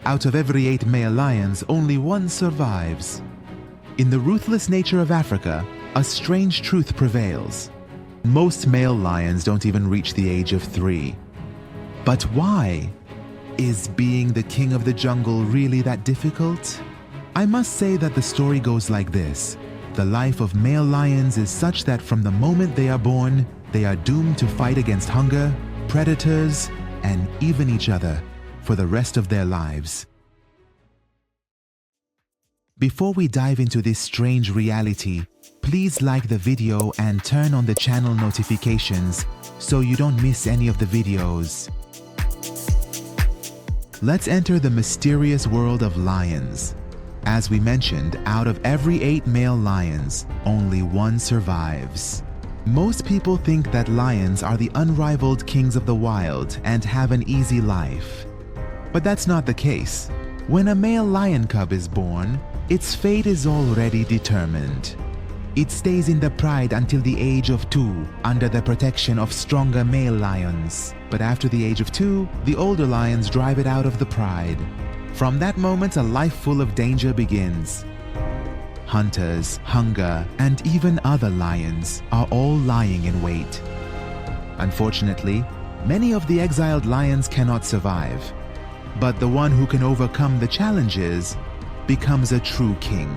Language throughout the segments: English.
Out of every 8 male lions, only 1 survives. In the ruthless nature of Africa, a strange truth prevails. Most male lions don't even reach the age of 3. But why? Is being the king of the jungle really that difficult? I must say that the story goes like this. The life of male lions is such that from the moment they are born, they are doomed to fight against hunger, predators, and even each other for the rest of their lives. Before we dive into this strange reality, please like the video and turn on the channel notifications so you don't miss any of the videos. Let's enter the mysterious world of lions. As we mentioned, out of every 8 male lions, only 1 survives. Most people think that lions are the unrivaled kings of the wild and have an easy life. But that's not the case. When a male lion cub is born, its fate is already determined. It stays in the pride until the age of 2 under the protection of stronger male lions. But after the age of 2, the older lions drive it out of the pride. From that moment, a life full of danger begins. Hunters, hunger, and even other lions are all lying in wait. Unfortunately, many of the exiled lions cannot survive. But the one who can overcome the challenges becomes a true king.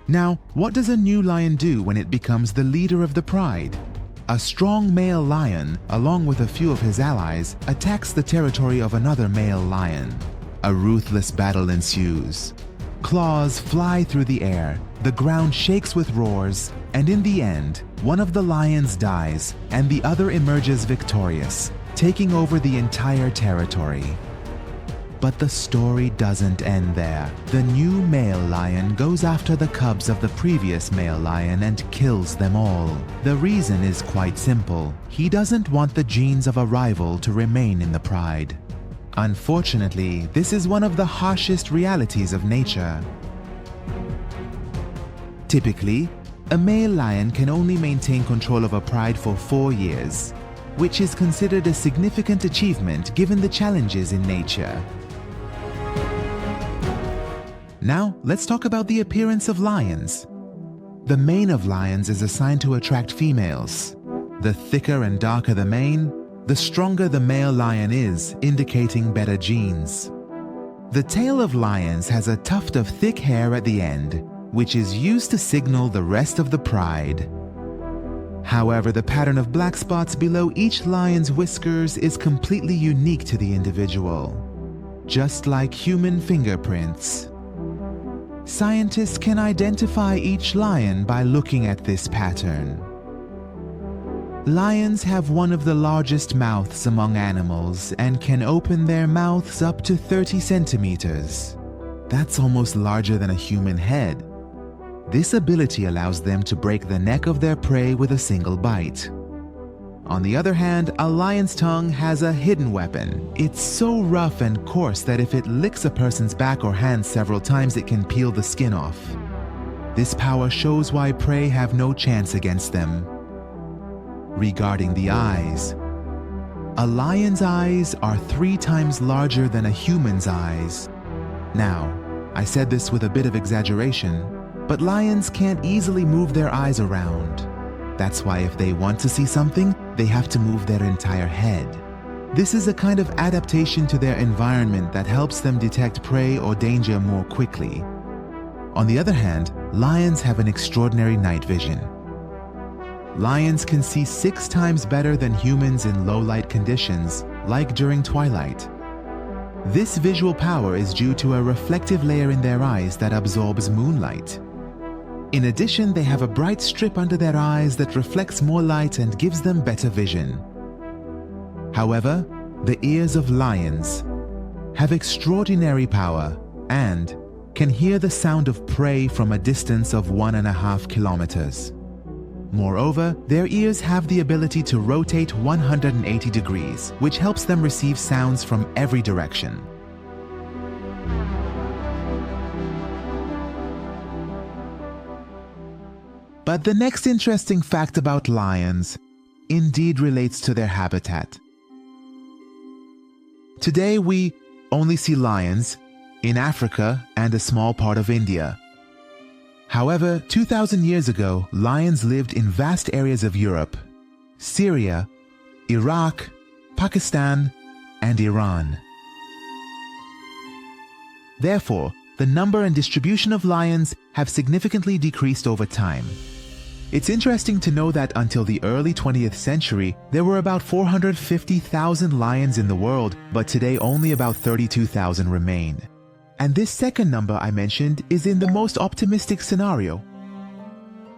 Now, what does a new lion do when it becomes the leader of the pride? A strong male lion, along with a few of his allies, attacks the territory of another male lion. A ruthless battle ensues. Claws fly through the air, the ground shakes with roars, and in the end, one of the lions dies and the other emerges victorious, taking over the entire territory. But the story doesn't end there. The new male lion goes after the cubs of the previous male lion and kills them all. The reason is quite simple. He doesn't want the genes of a rival to remain in the pride. Unfortunately, this is one of the harshest realities of nature. Typically, a male lion can only maintain control of a pride for 4 years, which is considered a significant achievement given the challenges in nature. Now, let's talk about the appearance of lions. The mane of lions is assigned to attract females. The thicker and darker the mane, the stronger the male lion is, indicating better genes. The tail of lions has a tuft of thick hair at the end, which is used to signal the rest of the pride. However, the pattern of black spots below each lion's whiskers is completely unique to the individual, just like human fingerprints. Scientists can identify each lion by looking at this pattern. Lions have one of the largest mouths among animals and can open their mouths up to 30 centimeters. That's almost larger than a human head. This ability allows them to break the neck of their prey with a single bite. On the other hand, a lion's tongue has a hidden weapon. It's so rough and coarse that if it licks a person's back or hand several times, it can peel the skin off. This power shows why prey have no chance against them. Regarding the eyes, a lion's eyes are 3 times larger than a human's eyes. Now, I said this with a bit of exaggeration, but lions can't easily move their eyes around. That's why if they want to see something, they have to move their entire head. This is a kind of adaptation to their environment that helps them detect prey or danger more quickly. On the other hand, lions have an extraordinary night vision. Lions can see 6 times better than humans in low-light conditions, like during twilight. This visual power is due to a reflective layer in their eyes that absorbs moonlight. In addition, they have a bright strip under their eyes that reflects more light and gives them better vision. However, the ears of lions have extraordinary power and can hear the sound of prey from a distance of 1.5 kilometers. Moreover, their ears have the ability to rotate 180 degrees, which helps them receive sounds from every direction. But the next interesting fact about lions indeed relates to their habitat. Today we only see lions in Africa and a small part of India. However, 2,000 years ago, lions lived in vast areas of Europe, Syria, Iraq, Pakistan, and Iran. Therefore, the number and distribution of lions have significantly decreased over time. It's interesting to know that until the early 20th century, there were about 450,000 lions in the world, but today only about 32,000 remain. And this second number I mentioned is in the most optimistic scenario.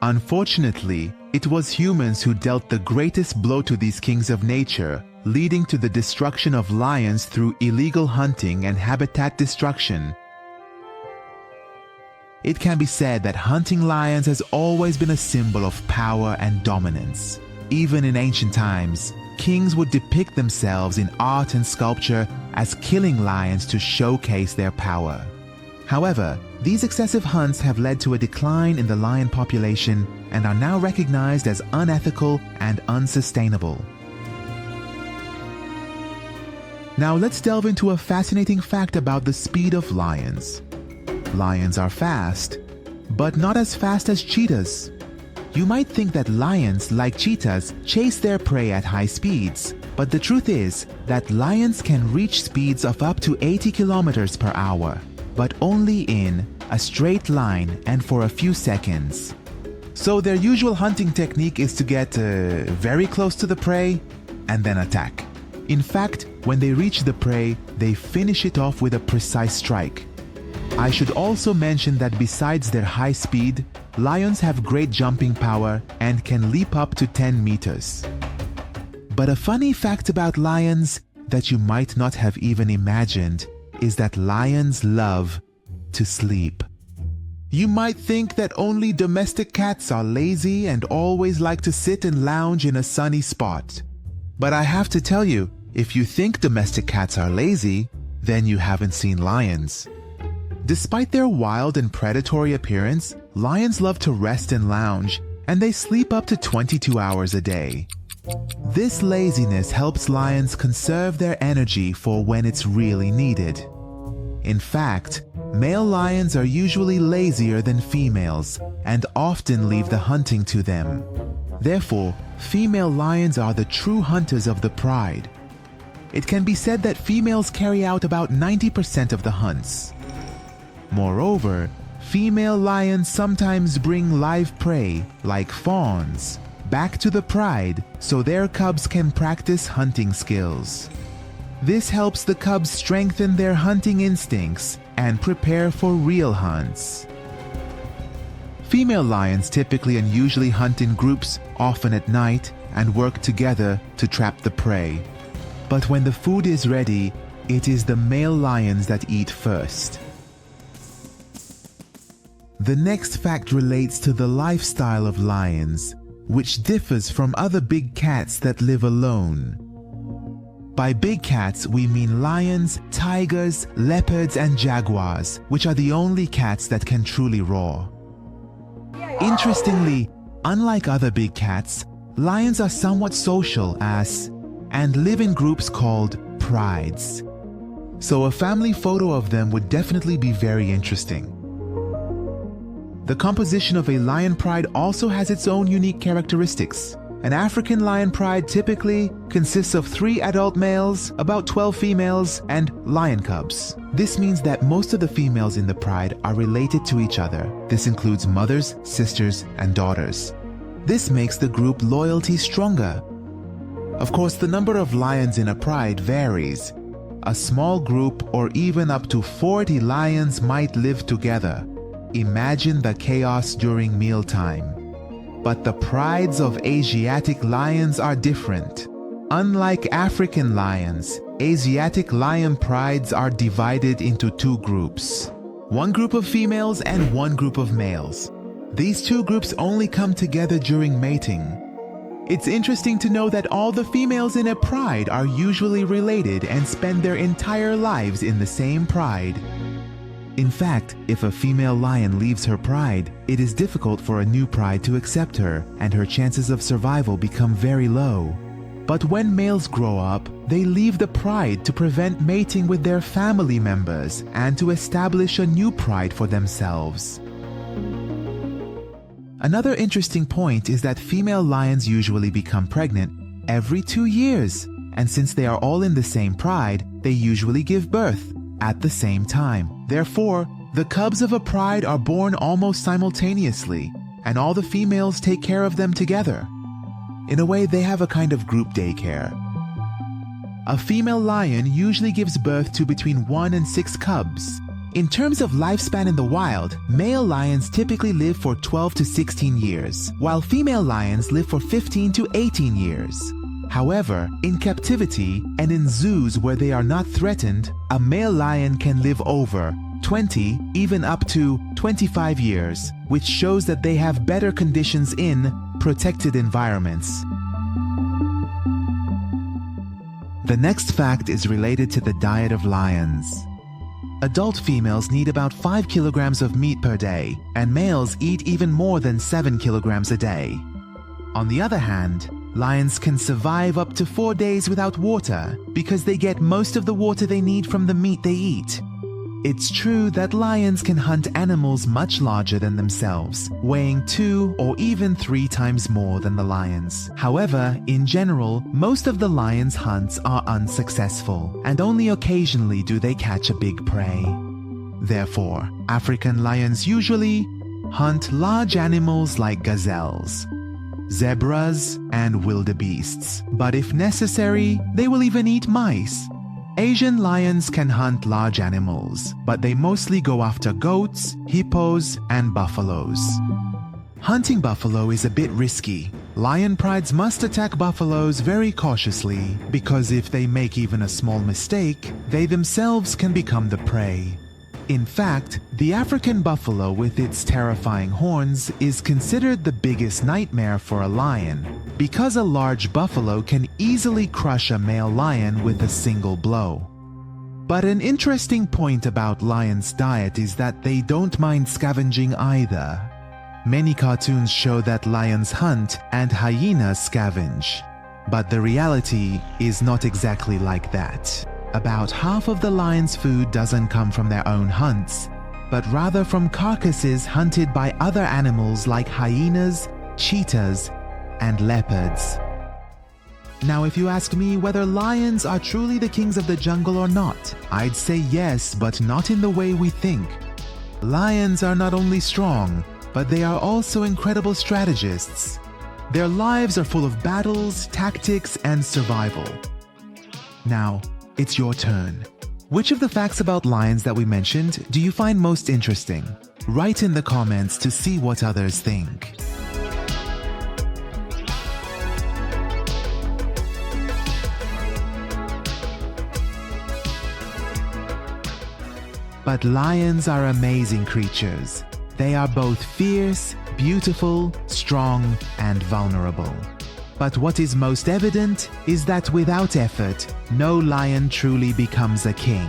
Unfortunately, it was humans who dealt the greatest blow to these kings of nature, leading to the destruction of lions through illegal hunting and habitat destruction. It can be said that hunting lions has always been a symbol of power and dominance. Even in ancient times, kings would depict themselves in art and sculpture as killing lions to showcase their power. However, these excessive hunts have led to a decline in the lion population and are now recognized as unethical and unsustainable. Now let's delve into a fascinating fact about the speed of lions. Lions are fast, but not as fast as cheetahs. You might think that lions, like cheetahs, chase their prey at high speeds, but the truth is that lions can reach speeds of up to 80 kilometers per hour, but only in a straight line and for a few seconds. So their usual hunting technique is to get very close to the prey and then attack. In fact, when they reach the prey, they finish it off with a precise strike. I should also mention that besides their high speed, lions have great jumping power and can leap up to 10 meters. But a funny fact about lions that you might not have even imagined is that lions love to sleep. You might think that only domestic cats are lazy and always like to sit and lounge in a sunny spot. But I have to tell you, if you think domestic cats are lazy, then you haven't seen lions. Despite their wild and predatory appearance, lions love to rest and lounge, and they sleep up to 22 hours a day. This laziness helps lions conserve their energy for when it's really needed. In fact, male lions are usually lazier than females and often leave the hunting to them. Therefore, female lions are the true hunters of the pride. It can be said that females carry out about 90% of the hunts. Moreover, female lions sometimes bring live prey, like fawns, back to the pride so their cubs can practice hunting skills. This helps the cubs strengthen their hunting instincts and prepare for real hunts. Female lions typically and usually hunt in groups, often at night, and work together to trap the prey. But when the food is ready, it is the male lions that eat first. The next fact relates to the lifestyle of lions, which differs from other big cats that live alone. By big cats, we mean lions, tigers, leopards, and jaguars, which are the only cats that can truly roar. Interestingly, unlike other big cats, lions are somewhat social and live in groups called prides. So a family photo of them would definitely be very interesting. The composition of a lion pride also has its own unique characteristics. An African lion pride typically consists of 3 adult males, about 12 females, and lion cubs. This means that most of the females in the pride are related to each other. This includes mothers, sisters, and daughters. This makes the group loyalty stronger. Of course, the number of lions in a pride varies. A small group or even up to 40 lions might live together. Imagine the chaos during mealtime. But the prides of Asiatic lions are different. Unlike African lions, Asiatic lion prides are divided into 2 groups. One group of females and one group of males. These 2 groups only come together during mating. It's interesting to know that all the females in a pride are usually related and spend their entire lives in the same pride. In fact, if a female lion leaves her pride, it is difficult for a new pride to accept her, and her chances of survival become very low. But when males grow up, they leave the pride to prevent mating with their family members and to establish a new pride for themselves. Another interesting point is that female lions usually become pregnant every 2 years, and since they are all in the same pride, they usually give birth at the same time. Therefore, the cubs of a pride are born almost simultaneously, and all the females take care of them together. In a way, they have a kind of group daycare. A female lion usually gives birth to between 1 and 6 cubs. In terms of lifespan in the wild, male lions typically live for 12 to 16 years, while female lions live for 15 to 18 years. However, in captivity and in zoos where they are not threatened, a male lion can live over 20, even up to 25 years, which shows that they have better conditions in protected environments. The next fact is related to the diet of lions. Adult females need about 5 kilograms of meat per day, and males eat even more than 7 kilograms a day. On the other hand, lions can survive up to 4 days without water because they get most of the water they need from the meat they eat. It's true that lions can hunt animals much larger than themselves, weighing 2 or even 3 times more than the lions. However, in general, most of the lions' hunts are unsuccessful, and only occasionally do they catch a big prey. Therefore, African lions usually hunt large animals like gazelles, zebras, and wildebeests, but if necessary, they will even eat mice. Asian lions can hunt large animals, but they mostly go after goats, hippos, and buffaloes. Hunting buffalo is a bit risky. Lion prides must attack buffaloes very cautiously, because if they make even a small mistake, they themselves can become the prey. In fact, the African buffalo with its terrifying horns is considered the biggest nightmare for a lion, because a large buffalo can easily crush a male lion with a single blow. But an interesting point about lions' diet is that they don't mind scavenging either. Many cartoons show that lions hunt and hyenas scavenge, but the reality is not exactly like that. About half of the lion's food doesn't come from their own hunts, but rather from carcasses hunted by other animals like hyenas, cheetahs, and leopards. Now, if you ask me whether lions are truly the kings of the jungle or not, I'd say yes, but not in the way we think. Lions are not only strong, but they are also incredible strategists. Their lives are full of battles, tactics, and survival. Now, it's your turn. Which of the facts about lions that we mentioned do you find most interesting? Write in the comments to see what others think. But lions are amazing creatures. They are both fierce, beautiful, strong, and vulnerable. But what is most evident is that without effort, no lion truly becomes a king.